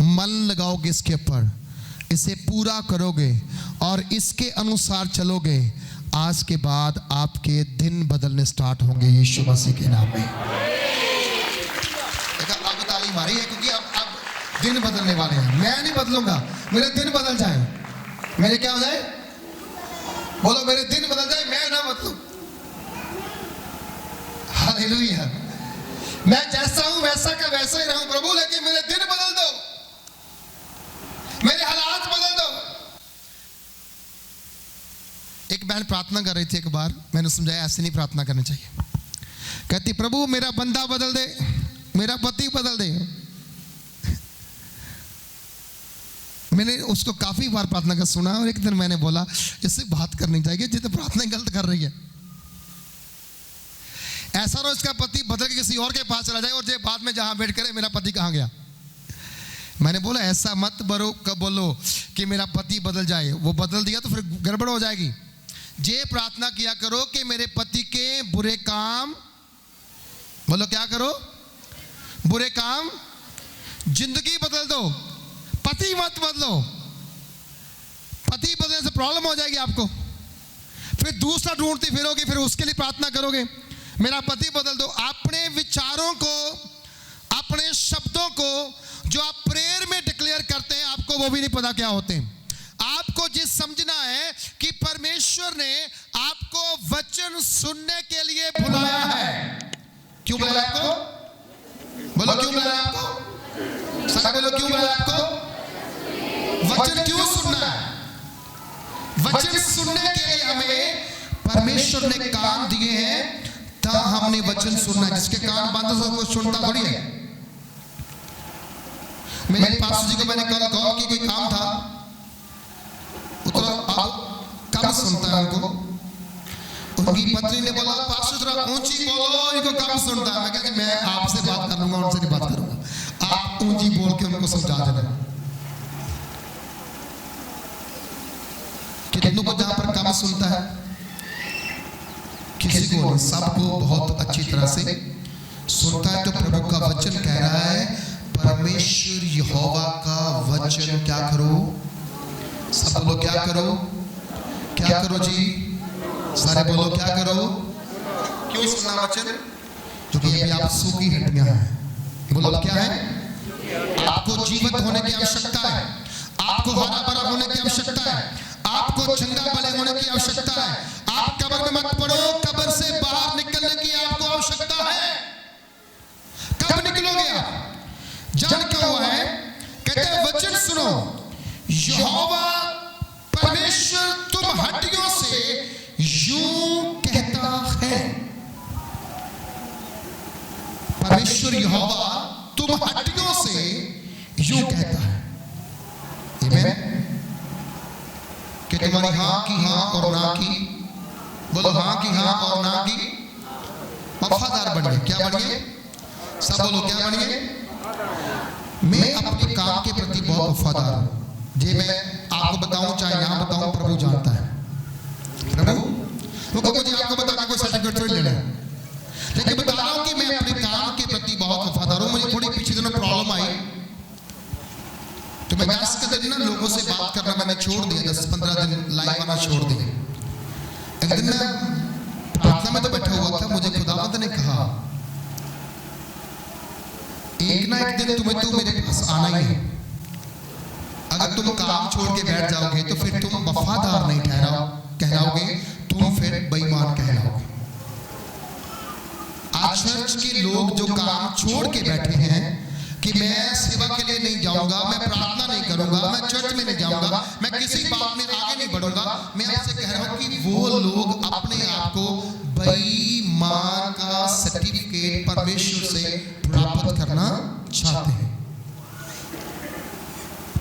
मन लगाओगे इसके ऊपर, इसे पूरा करोगे और इसके अनुसार चलोगे, आज के बाद आपके दिन बदलने स्टार्ट होंगे यीशु मसीह के नाम में। अब ताली मारी है क्योंकि अब दिन बदलने वाले हैं। मैं नहीं बदलूंगा, मेरे दिन बदल जाए। मेरे क्या हो जाए? बोलो मेरे दिन बदल जाए, मैं ना बदलूं। हालेलुया। मैं जैसा हूं वैसा का वैसा ही रहूं प्रभु, लेकिन मेरे दिन बदल दो, मेरे हालात बदल दो। एक बहन प्रार्थना कर रही थी, एक बार मैंने समझाया ऐसे नहीं प्रार्थना करनी चाहिए। कहती प्रभु मेरा बंदा बदल दे, मेरा पति बदल दे। मैंने उसको काफी बार प्रार्थना कर सुना और एक दिन मैंने बोला इससे बात करनी चाहिए, जितने प्रार्थना गलत कर रही है। ऐसा ना इसका पति बदल के किसी और के पास चला जाए और जो बाद में जहां वेट करे मेरा पति कहां गया। मैंने बोला ऐसा मत बोलो कि मेरा पति बदल जाए, वो बदल दिया तो फिर गड़बड़ हो जाएगी। जे प्रार्थना किया करो कि मेरे पति के बुरे काम, बोलो क्या करो, बुरे काम, जिंदगी बदल दो, पति मत बदलो। पति बदलने से प्रॉब्लम हो जाएगी आपको, फिर दूसरा ढूंढती फिरोगे, फिर उसके लिए प्रार्थना करोगे मेरा पति बदल दो। अपने विचारों को, अपने शब्दों को जो आप प्रेयर में डिक्लेयर करते हैं, आपको वो भी नहीं पता क्या होते हैं। आपको जिस समझना है कि परमेश्वर ने आपको वचन सुनने के लिए बुलाया है। क्यों बुलाया आपको? बोलो क्यों बुलाया आपको? सब बोलो क्यों बुलाया आपको? वचन क्यों सुनना है? वचन सुनने के लिए हमें परमेश्वर ने कान दिए हैं, तब हमने वचन सुनना है। जिसके कान बंद हो वो सुनता थोड़ी है। मेरे पास जी को मैंने कल कॉल की, कोई काम था, कम सुनता है उनको। उनकी पत्नी ने बोला पास थोड़ा ऊंची बोलो, इनको कम सुनता है। मैं कहा कि मैं आपसे बात कर लूंगा, उनसे नहीं बात करूंगा, आप ऊंची बोल के उनको समझा देना। कितनों को जहां पर कम सुनता है, किसी को नहीं, सबको बहुत अच्छी तरह से सुनता है। तो प्रभु का वचन कह रहा है परमेश्वर यहोवा का वचन क्या करो, सब बोलो क्या करो, क्या करो जी, सारे बोलो क्या करो। क्यों सुनना वचन? क्योंकि अभी आप सूखी हड्डियां हैं। बोलो क्या है? आपको जीवित होने की आवश्यकता है, आपको हरा भरा होने की आवश्यकता है, आपको चंगा भले होने की आवश्यकता है। आप कब्र में मत पड़ो, कब्र से बाहर निकलने की आपको आवश्यकता है। कब निकलोगे आप? जान क्या हुआ है? कहते हैं वचन सुनो, यहोवा परमेश्वर तुम हड्डियों से यूं कहता है। परमेश्वर यहोवा तुम हड्डियों से यूं कहता है। आमीन। कि तुम्हारी हाँ की हाँ और ना की, बोलो हाँ की हाँ और ना की वफादार बनिए। क्या बनिए? सब बोलो क्या बनिए? मैं अपने काम के प्रति बहुत वफादार हूं। जे मैं आपको बताऊं चाहे ना बताऊं, प्रभु जानता है। प्रभु वो कहो जी आपको बता कोई सर्टिफिकेट थोड़ी लेना है, लेकिन बता रहा हूं कि मैं अपने काम के प्रति बहुत वफादार हूं। मुझे थोड़ी पीछे दिनों प्रॉब्लम आई तो मैं 10 के दिन ना लोगों से बात करना मैंने छोड़ दिया, 10-15 दिन लाइव आना छोड़ दिया। एक दिन मैं प्रार्थना में तो बैठा हुआ था, मुझे खुदावंद ने कहा एक ना एक दिन तुम्हें तो मेरे पास आना ही है। अगर तुम काम छोड़ के बैठ जाओगे तो फिर तुम वफादार नहीं कहलाओगे, तुम फिर बेईमान कहलाओगे। आज चर्च के लोग जो काम छोड़ के बैठे हैं कि मैं सेवा के लिए नहीं जाऊंगा, मैं प्रार्थना नहीं करूंगा, मैं चर्च में नहीं जाऊंगा, मैं किसी बात में आगे नहीं बढ़ूंगा, मैं आपसे कह रहा हूं कि वो लोग अपने आप को बेईमान का सर्टिफिकेट परमेश्वर से प्राप्त करना चाहते हैं।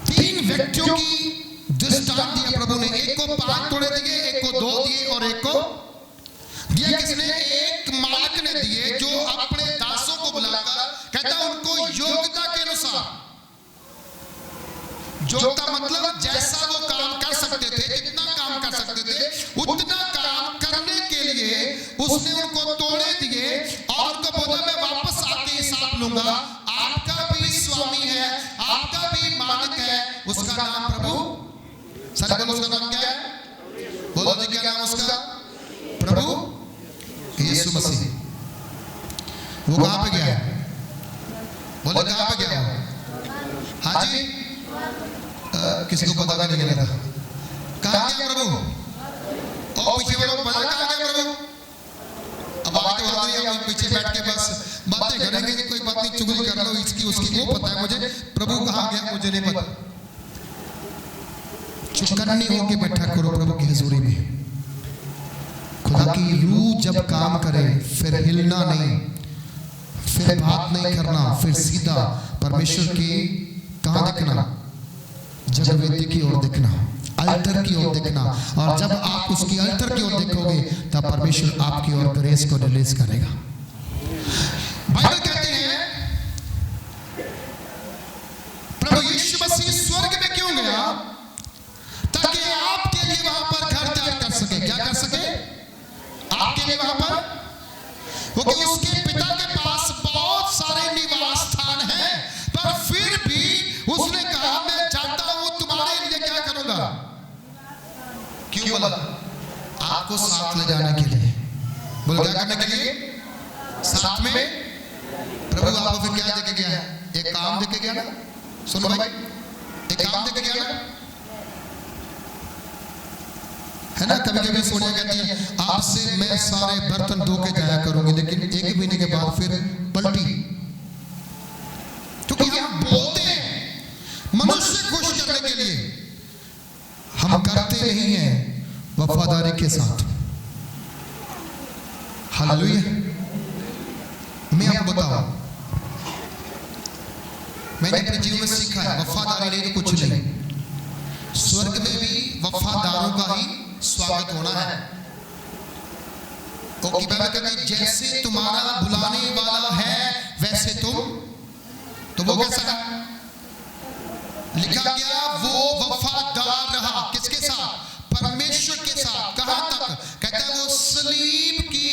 3 व्यक्तियों की दृष्टांत दिया प्रभु ने, एक को 5 तोड़े दिए, एक को 2 दिए और एक को दिया किसने? एक मालिक ने दिए जो अपने दासों को बुलाकर कहता उनको योग्यता के अनुसार, योग्यता मतलब जैसा वो काम कर सकते थे, जितना काम कर सकते थे उतना काम करने के लिए उसने उनको तोड़े दिए और उनको बोला मैं वापस आके हिसाब लूंगा। आपका भी स्वामी है, आपका भी उसका नाम प्रभु। सच बोलो, उसका नाम क्या है? बोलो जी, क्या नाम उसका? प्रभु यीशु मसीह। वो कहां पे गया है? बोले कहां पे गया? हाँ जी, किसी को पता भी नहीं लगा कहां गया प्रभु। और पीछे वालों को पता कहां गया प्रभु? अब आगे तो हम पीछे बैठ के बस बातें करेंगे कि कोई बात नहीं, चुगली कर लो इसकी उसकी, वो पता है मुझे, प्रभु कहां गया मुझे नहीं पता। चुकन्नी होके बैठा करो प्रभु की हजूरी में। खुदा की रूह जब काम करे फिर हिलना नहीं, फिर बात नहीं करना, फिर सीधा परमेश्वर की कहां देखना? जगवेदी की ओर देखना, अल्टर की ओर देखना। और जब आप उसकी अल्टर की ओर देखोगे तब परमेश्वर आपकी ओर ग्रेस को रिलीज करेगा। बाइबल कहती है प्रभु यीशु मसीह स्वर्ग में क्यों गया? ताकि आपके लिए वहां पर घर तैयार कर सके। क्या कर सके? आपके लिए वहां पर, क्योंकि उसके पिता के पास बहुत सारे निवास स्थान हैं, पर फिर भी उसने कहा मैं जाता हूं तुम्हारे लिए क्या करूंगा? क्यों बोला? आपको साथ ले जाने के लिए। बोल क्या करने के लिए? साथ में। प्रभु आपको फिर क्या देके गया है? एक काम देके गया ना। सुनो भाई, एक काम देके गया ना, है ना। कभी कभी सोनिया कहती है आपसे मैं सारे बर्तन धो के जाया करूंगी, लेकिन एक महीने के बाद फिर पलटी। क्योंकि हम बोलते हैं मनुष्य खुश करने के लिए, हम करते नहीं हैं वफादारी के साथ। हालेलुया। मैं आपको बताऊं, मैंने अपने जीवन में सीखा है वफादारी नहीं तो कुछ नहीं। स्वर्ग में भी वफादारों का ही स्वागत होना है। बाइबल कहती है जैसे तुम्हारा बुलाने वाला है वैसे तुम, तो वो कैसा है? लिखा गया वो वफादार रहा। किसके साथ? परमेश्वर के साथ। कहां तक? कहता है वो सलीब की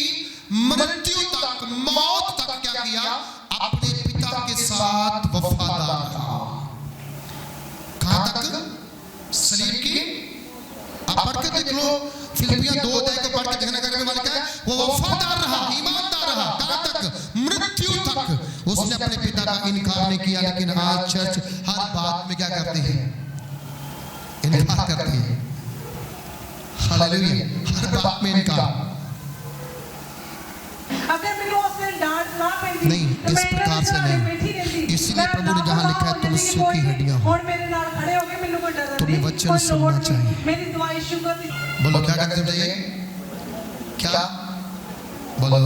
मृत्यु तक, मौत तक क्या किया? अपने पिता के साथ वफादार रहा। कहां तक? सलीब की। आप पढ़ के देख लो, फिलिपियां 2 अध्याय को पढ़ के देखना करने वाला क्या है? वो वफादार रहा, ईमानदार रहा। कहां तक? मृत्यु तक। उसने अपने पिता का इनकार नहीं किया। लेकिन आज चर्च हर बात में क्या करती है? इनकार करती है। हालेलुया। हर बात में इनकार। नहीं, इस प्रकार से नहीं। इसीलिए प्रभु ने जहां लिखा है तुम सूखी हड्डियां हो, तुम्हें वचन सुनना चाहिए। बोलो क्या करना चाहिए? क्या बोलो?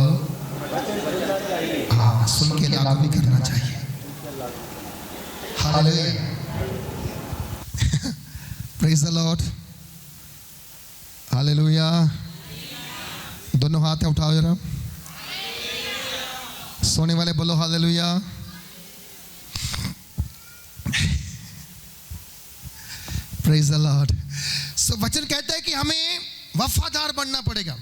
हाँ, सुन के लागू भी करना चाहिए। Hallelujah. Praise the lord. Hallelujah. दोनों हाथ उठाओ जरा। सोने वाले बोलो hallelujah. Praise the lord. So वचन कहता है कि हमें वफादार बनना पड़ेगा।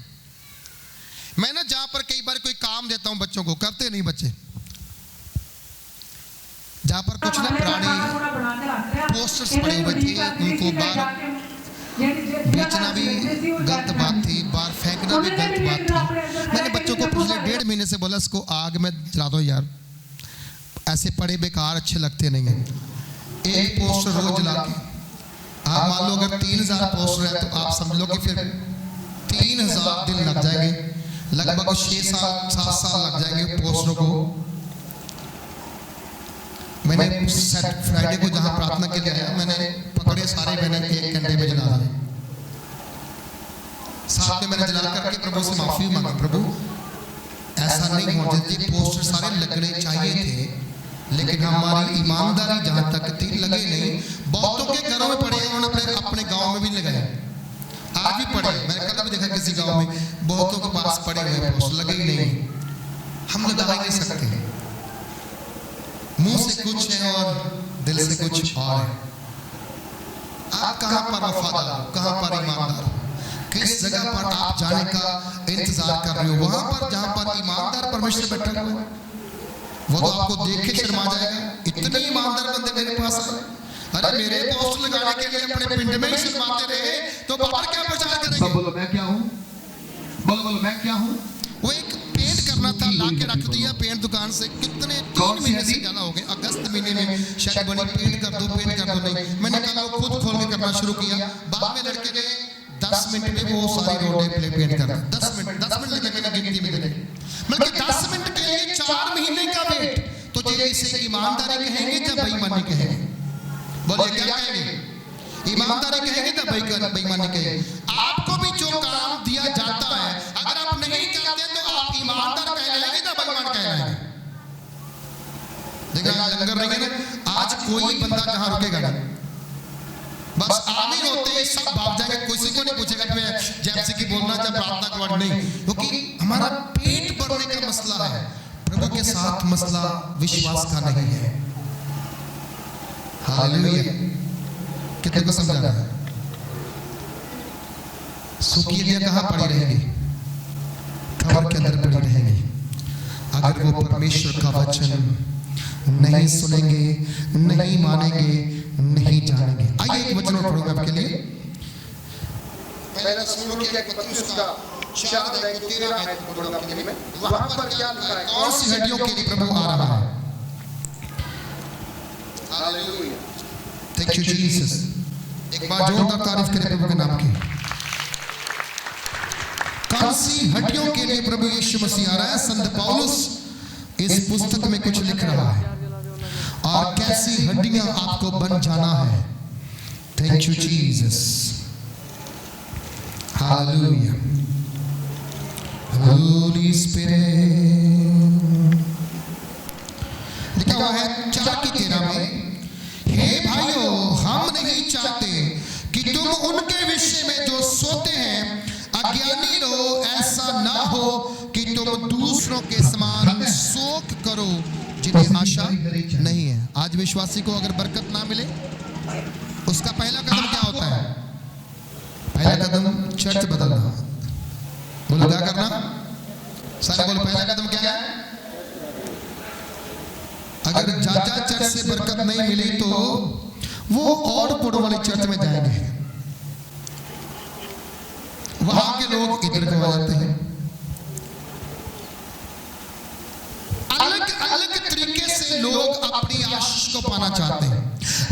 मैं ना जहां पर कई बार कोई काम देता हूं बच्चों को, करते नहीं बच्चे। जहां पर कुछ ना पुराने पोस्टर्स पड़े हुए थे, उनको बाहर बेचना भी गलत बात थी, बाहर फेंकना भी गलत बात थी। मैंने बच्चों को पिछले 1.5 महीने से बोला इसको आग में जला दो यार, ऐसे पड़े बेकार अच्छे लगते नहीं हैं। एक पोस्टर रोज जला के, आप मान लो अगर 3000 पोस्टर है तो आप समझ लो कि फिर 3000 दिन लग जाएंगे, लगभग 6-7 साल लग जाएंगे पोस्टरों को। मैंने फ्राइडे को जहां प्रार्थना के लिए आया, मैंने पकड़े सारे, मैंने 1 घंटे में जला दिए। साथ में मैंने जला करके प्रभु से माफी मांगी, प्रभु ऐसा नहीं होना चाहिए, पोस्टर सारे लगने चाहिए थे, लेकिन हमारी ईमानदारी जहां तक थी लगे नहीं। बहुतों के घरों में पड़े, उन्होंने अपने गांव में भी लगाए, आज भी पड़े। मैंने कल भी देखा किसी गांव में बहुतों के पास पड़े हुए पोस्टर, लगे ही नहीं। हम लगा ही नहीं सकते, मुंह से कुछ है और दिल से कुछ और है। आप कहां पर वफादार हो, कहां पर ईमानदार हो, किस जगह पर आप जाने का इंतजार कर रहे हो? वहां पर जहां पर ईमानदार परमेश्वर बैठा हुआ है, वो तो आपको देख के शर्मा जाएगा, इतने ईमानदार बंदे मेरे पास आए। अरे मेरे पोस्टर लगाने के लिए अपने पिंड में ही शर्माते रहे तो बाहर क्या प्रचार करेंगे? बोलो मैं क्या हूँ, बोलो मैं क्या हूँ। वो एक पेंट करना था, ला के रख दिया पेंट दुकान से, कितने 3 महीने से ज्यादा हो गए। अगस्त महीने में शायद बनी पेंट कर दो नहीं, मैंने कहा वो खुद खोल के करना शुरू किया। बाद में लड़के ने 10 मिनट में वो सारी रोडें पेंट कर दी। 10 मिनट लगे, मैंने गिनती में लगे, मतलब 10 मिनट के लिए 4 महीने का वेट। तो ये इसे ईमानदारी कहेंगे या बेईमानी कहेंगे? बोलिए क्या कहेंगे? ईमानदारी कहेंगे या बेईमानी कहेंगे? आपको भी जो काम दिया जाता है अगर आप नहीं करते तो आप ईमानदार कहलाएंगे या बेईमान कहलाएंगे? देखा लंगर नहीं है ना, आज कोई बंदा जहां रुकेगा नहीं, बस आमीन होते ही सब भाग जाएंगे, किसी को नहीं पूछेगा मैं जैसे कि बोलना चाहे प्रार्थना का वर्ड नहीं, क्योंकि हमारा पेट भरने का मसला है, प्रभु के साथ मसला विश्वास का नहीं है। हालेलुया। कितने को समझा रहा है? सूखी दिया कहां पड़ी रहेगी? खबर के अंदर पड़ी रहेगी। अगर वो परमेश्वर का वचन नहीं सुनेंगे, नहीं मानेंगे, नहीं जानेंगे। आइए एक वचन और पढ़ूंगा आपके लिए। पहला सुनो क्या पत्रुस का 4 अध्याय 13 आयत पढ़ूंगा आपके लिए। वहां पर क्या लिखा है? कौन सी हड्डियों के लिए प्रभु आ रहा है? हालेलुया। Thank you Jesus. एक बार जोरदार तारीफ करें प्रभु के नाम की। कौन सी हड्डियों के लिए प्रभु यीशु मसीह आ रहा है? संत पौलुस इस पुस्तक में कुछ लिख रहा है और कैसी हड्डियां आपको बन जाना है। Thank you Jesus. Hallelujah. Holi spirit. लिखा हुआ है 4:13 में, हे भाइयों हम नहीं चाहते कि तुम उनके विषय में जो सोते हैं अज्ञानी रहो, ऐसा ना हो कि तुम दूसरों के समान शोक करो जिन्हें आशा नहीं है। आज विश्वासी को अगर बरकत ना मिले उसका पहला कदम क्या होता है? पहला कदम चर्च बदलना। बोलो क्या करना? सारे बोलो पहला कदम क्या है? अगर जाजा चर्च से बरकत नहीं मिली तो वो और पुरो वाली चर्च में जाएंगे, वहां के लोग इधर को आ जाते हैं। अलग अलग तरीके से लोग अपनी आशीष को पाना चाहते हैं,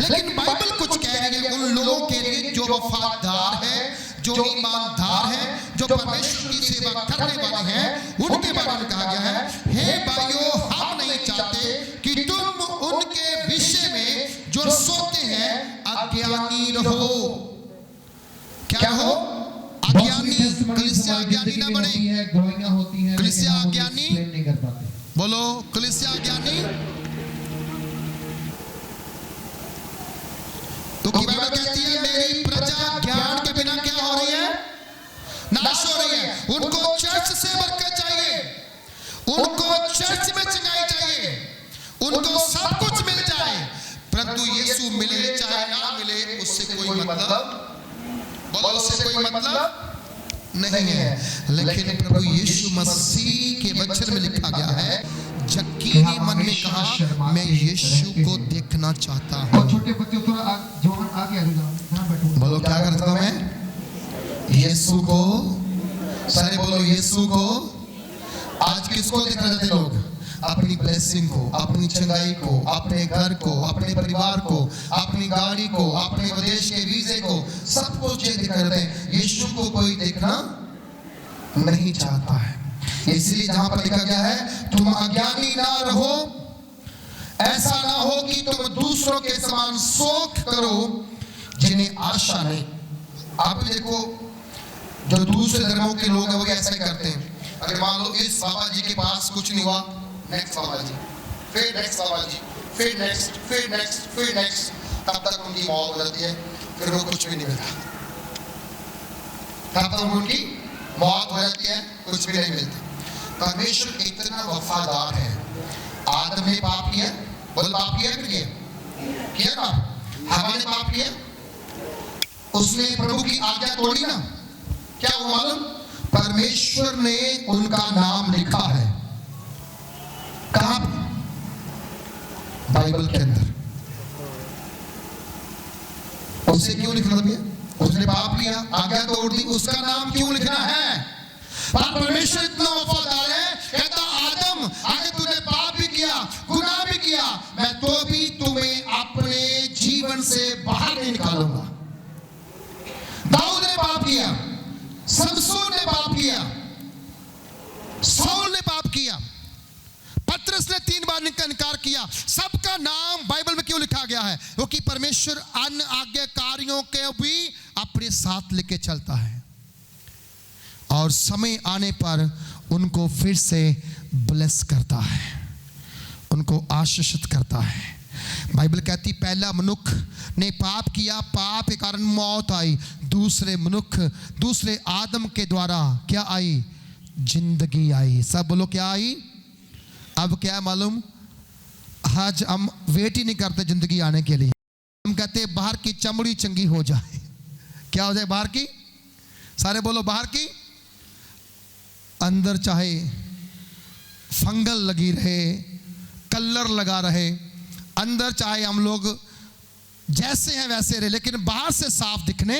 लेकिन बाइबल कुछ कह रही है उन लोगों के लिए जो वफादार है, जो ईमानदार है, जो परमेश्वर की सेवा करने वाले हैं, उनके बारे में कहा गया है, हे भाइयों हम नहीं चाहते कि तुम उनके विषय में जो सोते हैं अज्ञानी रहो। क्या हो? अज्ञानी। कलीसिया अज्ञानी ना बने। कलीसिया अज्ञानी नहीं कर पाते। बोलो कलीसिया अज्ञानी। तो बाइबल कहती है मेरी प्रजा ज्ञान के बिना क्या हो रही है? नाश हो रही है। उनको चर्च से बरकत चाहिए, उनको चर्च में चंगाई चाहिए, उनको सब कुछ मिल जाए, परंतु यीशु मिले चाहे ना मिले उससे कोई मतलब, बोलो उससे कोई मतलब नहीं है। लेकिन प्रभु यीशु मसीह के वचन में लिखा गया है, जक्की ने मन में कहा मैं यीशु को देखना चाहता हूँ। छोटे बच्चे थोड़ा जवान आगे आ जाओ। बोलो क्या करता हूँ मैं? यीशु को। सारे बोलो यीशु को। आज किसको देखना चाहते लोग? अपनी ब्लेसिंग को, अपनी चंगाई को, अपने घर को, अपने परिवार को, अपनी गाड़ी को, अपने विदेश के वीजे को, सब कुछ ये देखना चाहते हैं। यीशु को कोई देखना नहीं चाहता है। इसलिए जहां पर लिखा गया है तुम अज्ञानी ना रहो, ऐसा ना हो कि तुम दूसरों के समान शोक करो जिन्हें आशा नहीं। आप देखो जो दूसरे धर्मों के लोग हैं वो ऐसा ही करते हैं। अगर मान लो इस बाबा जी के पास कुछ नहीं हुआ, नेक्स्ट बाबा जी, फिर नेक्स्ट बाबा जी, फिर नेक्स्ट, फिर नेक्स्ट, फिर नेक्स्ट, तब तक उनकी मौत हो जाती है, फिर वो कुछ भी नहीं मिलता। तब तक उनकी मौत हो जाती है, कुछ भी नहीं मिलता। परमेश्वर इतना वफादार है। आदम ने पाप किया, बोल पाप किया किया ना? हवा ने पाप किया, उसने प्रभु की आज्ञा तोड़ी ना, क्या हुआ मालूम? परमेश्वर ने उनका नाम लिखा है कहां? बाइबल के अंदर। उसे क्यों लिखना था भैया? उसने पाप किया, आज्ञा तोड़ दी, उसका नाम क्यों लिखना है? पर परमेश्वर इतना वफादार है, कहता आदम अगर तूने पाप भी किया, गुनाह भी किया, मैं तो भी तुम्हें अपने जीवन से बाहर नहीं निकालूंगा। दाऊद ने पाप किया, समसून ने पाप किया, साउल ने पाप किया, पतरस ने 3 बार इनकार किया। सबका नाम बाइबल में क्यों लिखा गया है? क्योंकि परमेश्वर अन्य आज्ञाकारियों के भी अपने साथ लेके चलता है और समय आने पर उनको फिर से ब्लेस करता है, उनको आशीषित करता है। बाइबल कहती पहला मनुष्य ने पाप किया, पाप के कारण मौत आई। दूसरे मनुष्य, दूसरे आदम के द्वारा क्या आई? जिंदगी आई। सब बोलो क्या आई? अब क्या मालूम, आज हम वेट ही नहीं करते जिंदगी आने के लिए। हम कहते हैं बाहर की चमड़ी चंगी हो जाए। क्या हो जाए? बाहर की, सारे बोलो बाहर की। अंदर चाहे फंगल लगी रहे, कलर लगा रहे, अंदर चाहे हम लोग जैसे हैं वैसे रहे, लेकिन बाहर से साफ दिखने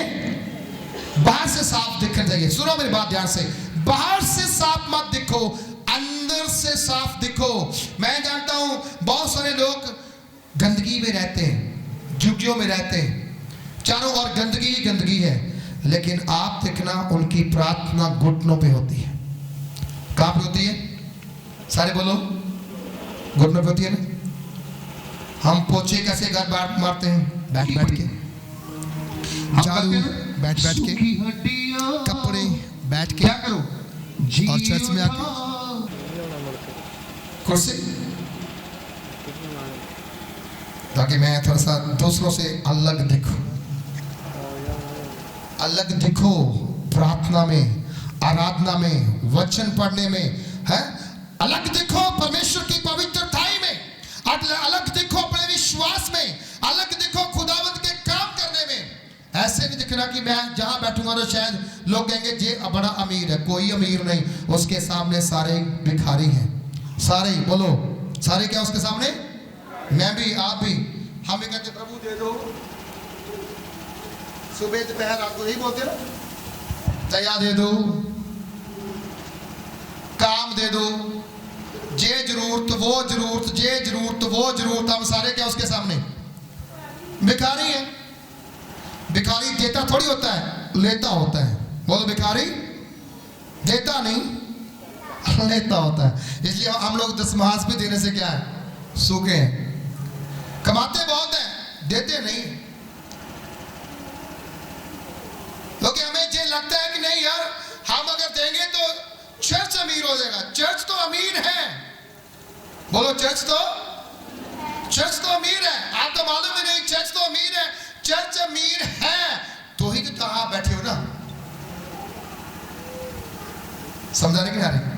चाहिए। सुनो मेरी बात ध्यान से, बाहर से साफ मत दिखो, अंदर से साफ दिखो। मैं जानता हूं बहुत सारे लोग गंदगी में रहते हैं, झुग्गियों में रहते हैं, चारों ओर गंदगी ही गंदगी है, लेकिन आप देखना उनकी प्रार्थना घुटनों पे होती है। कहां पे होती है? सारे बोलो, घुटनों पे होती है ना। हम पोछे कैसे घर मारते हैं? बैठ के, झाड़ू बैठ के, कपड़े बैठ के, क्या करो? और चर्च में आके कुर्सी, ताकि मैं थोड़ा सा दूसरों से अलग दिखो प्रार्थना में, आराधना में, वचन पढ़ने में, है अलग दिखो परमेश्वर की पवित्रताई में, अलग दिखो अपने विश्वास में, अलग दिखो खुदावंत के काम करने में। ऐसे नहीं दिखना कि मैं जहां बैठूंगा तो शायद लोग कहेंगे ये बड़ा अमीर है। कोई अमीर नहीं, उसके सामने सारे भिखारी हैं। सारे बोलो, सारे क्या उसके सामने? मैं भी, आप भी। हम भी कहते प्रभु दे दो, सुबह दोपहर रात को यही बोलते ना, दया दे दो, काम दे दो, जे जरूरत वो जरूरत, जे जरूरत वो जरूरत। हम सारे क्या उसके सामने? भिखारी है। भिखारी देता थोड़ी होता है, लेता होता है। बोलो, भिखारी देता नहीं, लेता होता है। इसलिए हम लोग दशमास भी देने से क्या है? सूखे हैं। कमाते बहुत हैं, देते नहीं। क्योंकि हमें ये लगता है कि नहीं यार, हम अगर देंगे तो चर्च अमीर हो जाएगा। चर्च तो अमीर है। बोलो, चर्च तो अमीर है। आप तो मालूम ही नहीं, चर्च तो अमीर है। चर्च अमीर है तो ही तो कहां बैठे हो ना। समझाने की नहीं?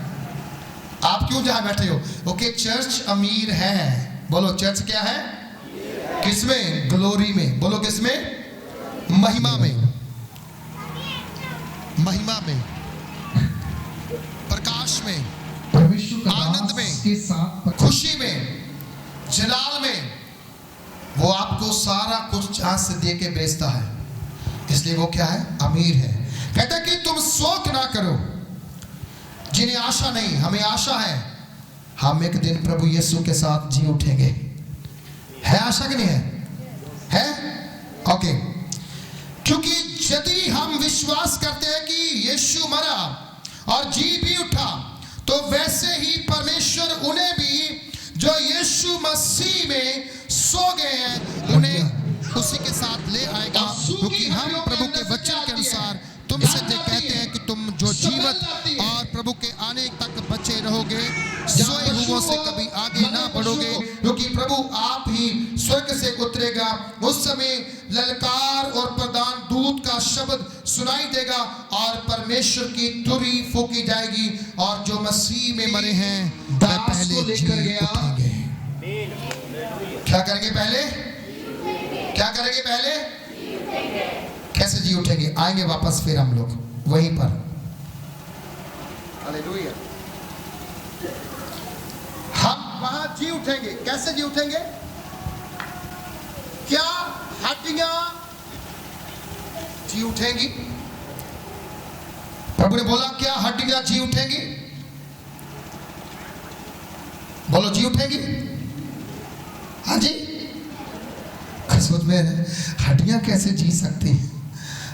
आप क्यों जहां बैठे हो? ओके, चर्च अमीर है। बोलो, चर्च क्या है? किसमें? ग्लोरी में। बोलो, किसमें? महिमा में, प्रकाश में, आनंद में, खुशी में, जलाल में। वो आपको सारा कुछ जहां से दे के बेचता है। इसलिए वो क्या है? अमीर है। कहता है कि तुम शोक ना करो जिन्हें आशा नहीं। हमें आशा है, हम एक दिन प्रभु यीशु के साथ जी उठेंगे। है आशा कि नहीं है? ओके। क्योंकि यदि हम विश्वास करते हैं कि यीशु मरा और जी भी उठा, तो वैसे ही परमेश्वर उन्हें भी जो यीशु मसीह में सो गए हैं, उन्हें उसी के साथ ले आएगा। क्योंकि हम प्रभु के वचन के अनुसार तुमसे कहते हैं कि तुम जो जीवित और प्रभु के आने तक बचे रहोगे, सोए हुओं से कभी आगे ना बढ़ोगे। क्योंकि प्रभु आप ही स्वर्ग से उतरेगा। उस समय ललकार और प्रधान दूत का शब्द सुनाई देगा और परमेश्वर की तुरही फूंकी जाएगी, और जो मसीह में मरे हैं वह पहले जी उठेंगे। क्या करेंगे पहले? क्या करेंगे पहले? कैसे जी उठेंगे? आएंगे वापस फिर हम लोग वहीं पर। हालेलुया। हम वहां जी उठेंगे। कैसे जी उठेंगे? क्या हड्डियां जी उठेंगी। प्रभु ने बोला क्या हड्डियां जी उठेंगी? बोलो जी उठेंगी। हाँ जी। सोच में हड्डियां कैसे जी सकती हैं?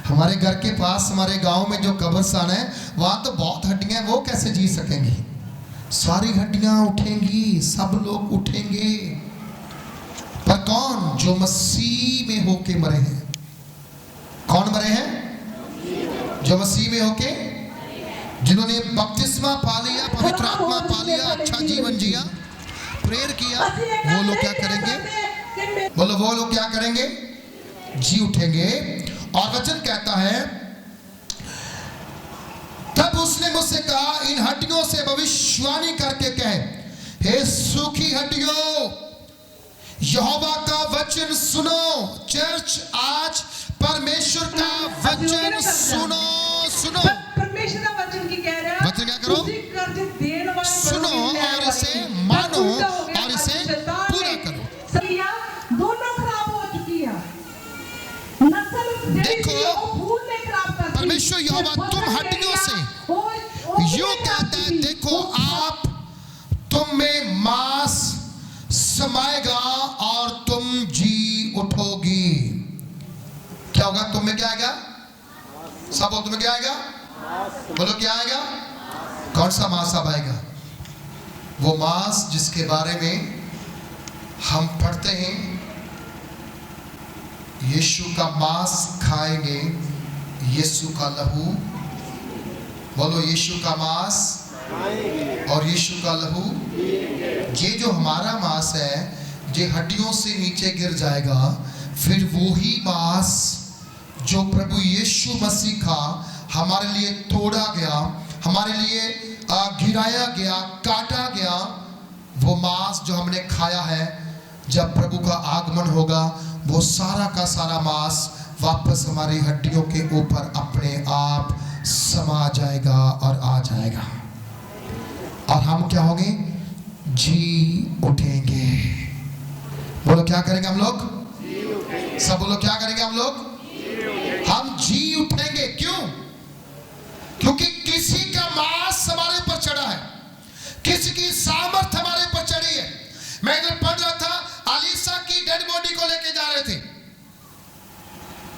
हमारे घर के पास हमारे गांव में जो कब्रिस्तान है वहां तो बहुत हड्डियां हैं, वो कैसे जी सकेंगी? सारी हड्डियां उठेंगी, सब लोग उठेंगे। पर कौन? जो मसीह में होके मरे हैं। कौन मरे हैं? जो मसीह में होके, जिन्होंने बपतिस्मा पा लिया, पवित्र आत्मा पा लिया, अच्छा जीवन जिया, प्रेयर किया, वो लोग क्या करेंगे? बोलो वो लोग क्या करेंगे? जी उठेंगे। और वचन कहता है तब उसने मुझसे कहा इन हड्डियों से भविष्यवाणी करके कहे, हे सूखी हड्डियों, यहोवा का वचन सुनो। चर्च आज परमेश्वर का वचन सुनो। सुनो परमेश्वर का वचन की कह रहा है, वचन क्या करो? सुनो और इसे मानो और इसे पूरा करो। दोनों खराब हो चुकी है। नस्ल देखो परमेश्वर यहोवा तुम हड्डियों से यूं कहता है, देखो आप तुम में मांस समाएगा और तुम जी उठोगी। क्या होगा? तुम में क्या आएगा? सब बोल, तुम्हें क्या आएगा? बोलो क्या आएगा? कौन सा मांस अब आएगा? वो मांस जिसके बारे में हम पढ़ते हैं, यीशु का मांस खाएंगे, यीशु का लहू। बोलो यीशु का मांस और यीशु का लहू। ये जो हमारा मांस है, ये हड्डियों से नीचे गिर जाएगा। फिर वही मांस जो प्रभु यीशु मसीह का हमारे लिए तोड़ा गया, हमारे लिए गिराया गया, काटा गया, वो मांस जो हमने खाया है, जब प्रभु का आगमन होगा वो सारा का सारा मांस वापस हमारी हड्डियों के ऊपर अपने आप समा जाएगा और आ जाएगा। और हम क्या होंगे? जी उठेंगे। बोलो क्या करेंगे हम लोग? सब बोलो क्या करेंगे हम लोग? हम जी उठेंगे। क्यों? क्योंकि किसी का मांस हमारे ऊपर चढ़ा है, किसी की सामर्थ हमारे ऊपर चढ़ी है। मैं इधर पढ़ रहा था, अलीसा की डेड बॉडी को लेके जा रहे थे।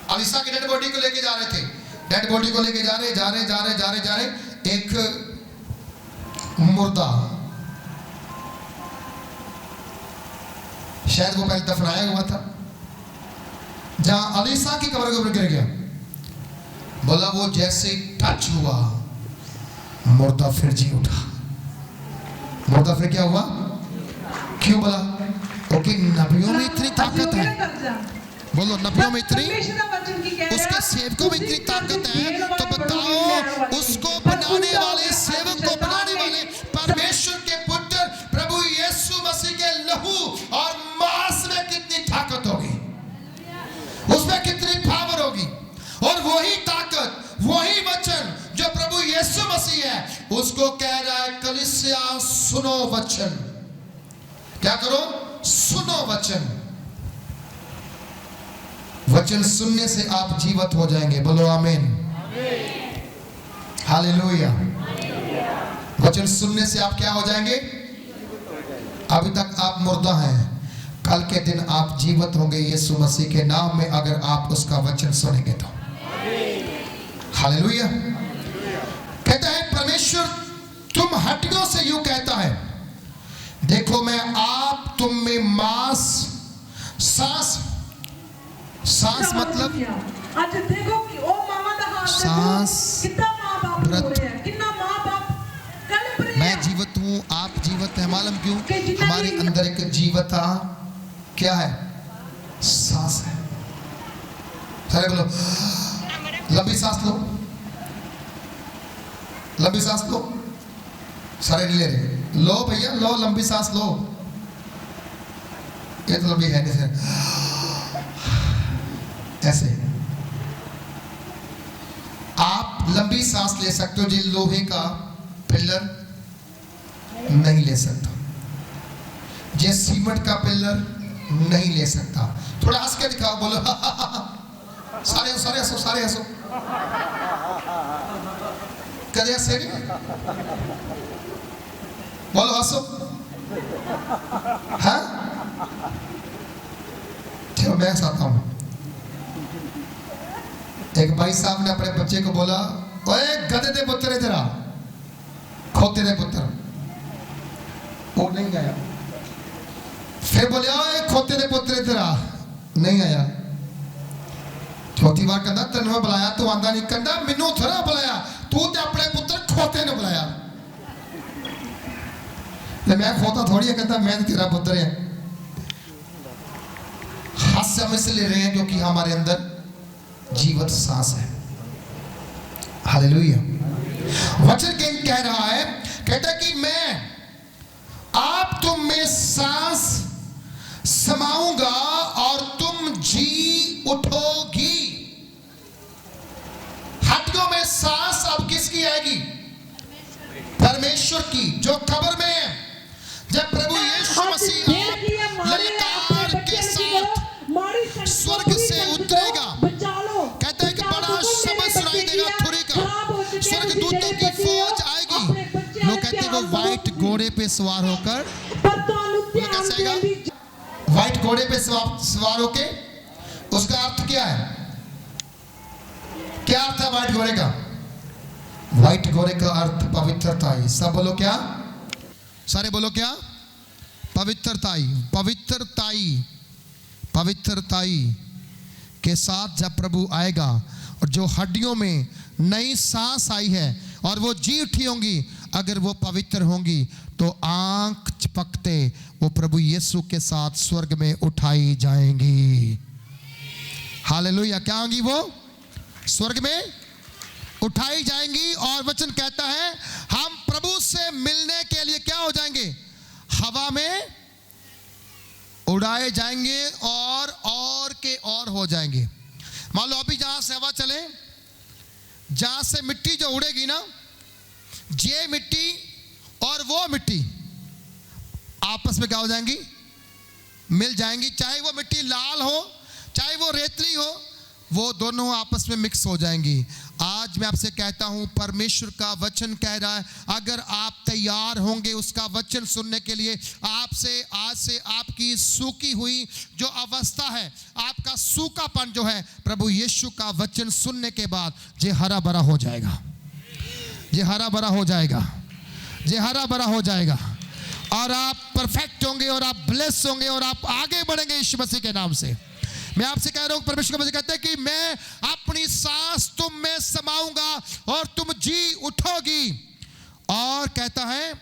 अलीसा की डेड बॉडी को लेके जा रहे थे। डेड बॉडी को लेके जा रहे एक मुर्दा, शायद वो पहले दफनाया हुआ था, जहां अलीसा की कब्र के ऊपर गिर गया। बोला वो जैसे टच हुआ, मुर्दा फिर जी उठा। मुर्दा फिर क्या हुआ? क्यों बोला? क्योंकि नबियों में इतनी ताकत है। बोलो नबियों में इतनी, उसके सेवकों में इतनी ताकत है। तो बताओ उसको बनाने वाले, सेवक को बनाने वाले परमेश्वर के पुत्र प्रभु यीशु मसीह के लहू और मांस में कितनी ताकत होगी, उसमें कितनी पावर होगी। और वही ताकत, वही वचन जो प्रभु यीशु मसीह है, उसको कह रहा है कलीसिया सुनो वचन। क्या करो? सुनो वचन। वचन सुनने से आप जीवित हो जाएंगे। बोलो आमीन। हालेलुया। वचन सुनने से आप क्या हो जाएंगे? अभी तक आप मुर्दा हैं, कल के दिन आप जीवित होंगे यीशु मसीह के नाम में, अगर आप उसका वचन सुनेंगे तो। हालेलुया। कहता है परमेश्वर तुम हड्डियों से यूं कहता है, देखो मैं आप तुम में मांस, सांस, सांस मतलब अच्छा देखो कि ओ मामा दा हाथ सांस, कितना मां बाप हो रहे हैं, कितना मां बाप कल्प रहे हैं। मैं जीवित हूँ, आप जीवित हैं। मालूम क्यों? हमारे अंदर एक जीवता क्या है? सांस है। सारे बोलो लंबी सांस लो, लंबी सांस लो। सारे नहीं ले रहे। लो भैया लो, लंबी सांस लो। ये तो लंबी है नहीं, ऐसे आप लंबी सांस ले सकते हो, जिन लोहे का पिलर नहीं ले सकता, जे सीमेंट का पिलर नहीं ले सकता। थोड़ा हंस के दिखाओ, बोलो सारे हंसो कदे हंसे नहीं? बोलो हंसो। हाँ चलो मैं हंसाता हूं। एक भाई साहब ने अपने बच्चे को बोला, ओए गधे दे पुत्र है तेरा, खोते दे पुत्र। वो नहीं आया। फिर बोले, ओए खोते दे पुत्र है तेरा, नहीं आया। चौथी बार कहता तेन मैं बुलाया तू आंदा नहीं। कहता मैनू थोड़ा बुलाया, तू तो अपने पुत्र खोते ने बुलाया। मैं खोता थोड़ी है। कहता मैं तेरा पुत्र है। हास्य हम इसलिए रहे हैं क्योंकि हमारे अंदर जीवित सांस है। हालेलुया। वचन कह रहा है, कहता कि मैं आप तुम में सांस समाऊंगा और तुम जी उठोगी। हड्डियों में सांस अब किसकी आएगी? परमेश्वर की। जो खबर में है, जब प्रभु यीशु मसीह ललकार के साथ स्वर्ग से उतरेगा, कहता है कि बड़ा शब्द सुनाई देगा थुरी का, स्वर्गदूतों की फौज आएगी। लोग कहते हैं वो व्हाइट घोड़े पे सवार होकर, कैसे आएगा? व्हाइट घोड़े पे सवार होके। उसका अर्थ क्या है? क्या अर्थ है व्हाइट घोड़े का? व्हाइट घोड़े का अर्थ पवित्रता है। सब बोलो क्या? सारे बोलो क्या? पवित्रताई। पवित्रताई, पवित्रताई के साथ जब प्रभु आएगा और जो हड्डियों में नई सांस आई है और वो जी उठी होंगी, अगर वो पवित्र होंगी तो आंख झपकते वो प्रभु यीशु के साथ स्वर्ग में उठाई जाएंगी। हालेलुया। क्या होंगी? वो स्वर्ग में उठाई जाएंगी। और वचन कहता है हम प्रभु से मिलने के लिए क्या हो जाएंगे? हवा में उड़ाए जाएंगे और के और हो जाएंगे। मान लो अभी जहां से हवा चले, जहां से मिट्टी जो उड़ेगी ना, ये मिट्टी और वो मिट्टी आपस में क्या हो जाएंगी? मिल जाएंगी। चाहे वो मिट्टी लाल हो, चाहे वो रेतली हो, वो दोनों आपस में मिक्स हो जाएंगी। आज मैं आपसे कहता हूं, परमेश्वर का वचन कह रहा है, अगर आप तैयार होंगे उसका वचन सुनने के लिए, आपसे आज से आपकी सूखी हुई जो अवस्था है, आपका सूखापन जो है, प्रभु यीशु का वचन सुनने के बाद ये हरा भरा हो जाएगा। ये हरा भरा हो जाएगा। ये हरा भरा हो जाएगा और आप परफेक्ट होंगे और आप ब्लेस होंगे और आप आगे बढ़ेंगे यीशु मसीह के नाम से। मैं आपसे कह रहा हूं, परमेश्वर का वचन कहता है कि मैं अपनी सांस तुम में समाऊंगा और तुम जी उठोगी। और कहता है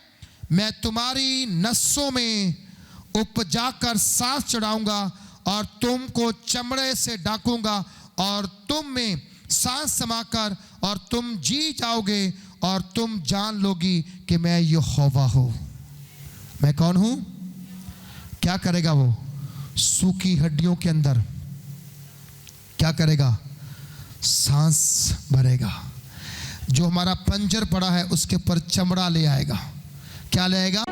मैं तुम्हारी नसों में उपजा कर सांस चढ़ाऊंगा और तुमको चमड़े से ढांकूंगा और तुम में सांस समाकर और तुम जी जाओगे और तुम जान लोगी कि मैं यहोवा हूं। मैं कौन हूं? क्या करेगा वो? सूखी हड्डियों के अंदर क्या करेगा? सांस भरेगा। जो हमारा पंजर पड़ा है उसके ऊपर चमड़ा ले आएगा। क्या ले आएगा?